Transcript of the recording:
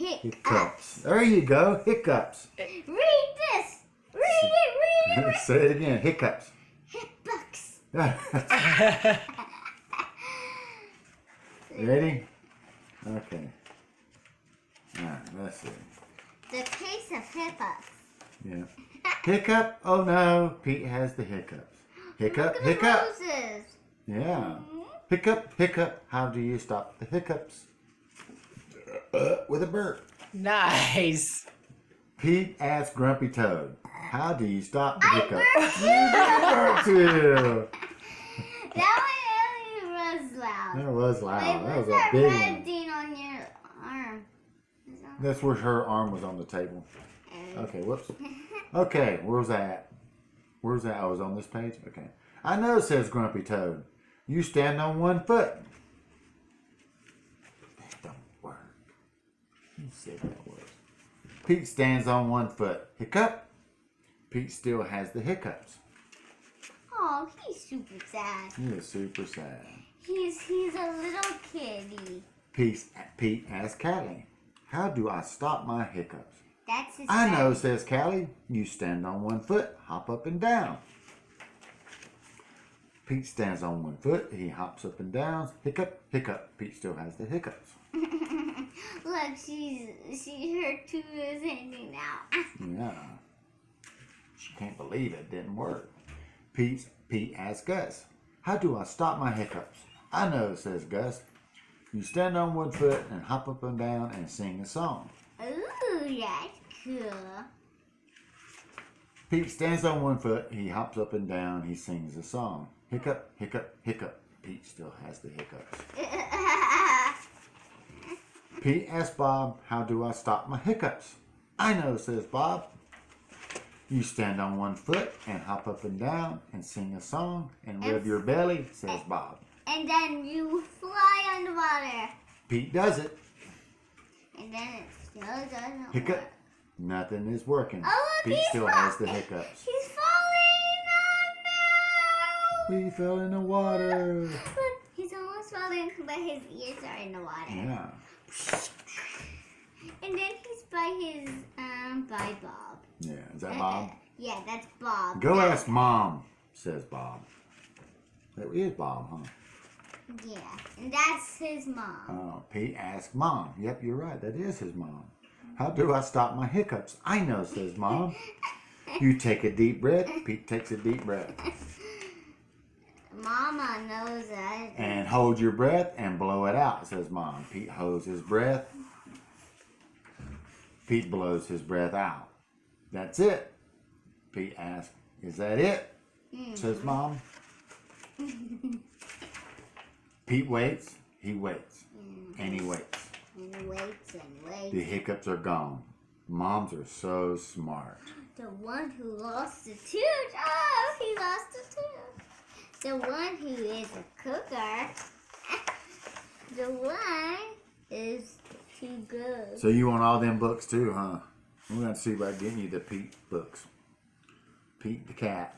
Hiccups. There you go. Hiccups. Read this. Read it. Say it again. Hiccups. Hiccups. Ready? Okay. Alright, let's see. The case of hiccups. Yeah. Hiccup? Oh no, Pete has the hiccups. Hiccup, Look at hiccup. the roses. Yeah. Hiccup, hiccup. How do you stop the hiccups? With a burp. Nice. Pete asked Grumpy Toad, how do you stop the I hiccups? burped. You did burp too. That one was loud. That was loud. Wait, That was what's a big red one. thing on your arm? Is that- That's where her arm was on the table. Okay, whoops. Okay, where's that? Where's that? I was on this page? Okay. I know, says Grumpy Toad. You stand on one foot. That don't work. Who said that word? Pete stands on one foot. Hiccup. Pete still has the hiccups. Oh, he's super sad. He is super sad. He's a little kitty. Pete asked Callie, how do I stop my hiccups? That's his I know, friend. says Callie. You stand on one foot, hop up and down. Pete stands on one foot, he hops up and down. Hiccup, hiccup. Pete still has the hiccups. Look, her tooth is hanging out. Yeah. She can't believe it didn't work. Pete asks Gus, how do I stop my hiccups? I know, says Gus. You stand on one foot and hop up and down and sing a song. Ooh, that's cool. Pete stands on one foot, he hops up and down, he sings a song. Hiccup, hiccup, hiccup. Pete still has the hiccups. Pete asks Bob, how do I stop my hiccups? I know, says Bob. You stand on one foot and hop up and down and sing a song and rub your belly, says Bob. And then you fly on the water. Pete does it. And then it still doesn't Hiccup. work. Nothing is working. Oh, look, Pete he's still has the hiccups. He's falling. Oh, no. We fell in the water. Look, he's almost falling, but his ears are in the water. Yeah. And then he's by Bob. Yeah, is that Bob? Yeah, that's Bob. Go ask Mom, says Bob. That is Bob, huh? Yeah, and that's his mom. Oh, Pete asked Mom. Yep, you're right. That is his mom. How do I stop my hiccups? I know, says Mom. You take a deep breath. Pete takes a deep breath. Mama knows that. And hold your breath and blow it out, says Mom. Pete holds his breath. Pete blows his breath out. That's it. Pete asks, is that it? Says Mom. Pete waits. He waits. And he waits. And waits and waits. The hiccups are gone. Moms are so smart. The one who lost the tooth. Oh, he lost the tooth. The one who is a cooker. The one is too good. So you want all them books too, huh? We're going to see about getting you the Pete books. Pete the cat.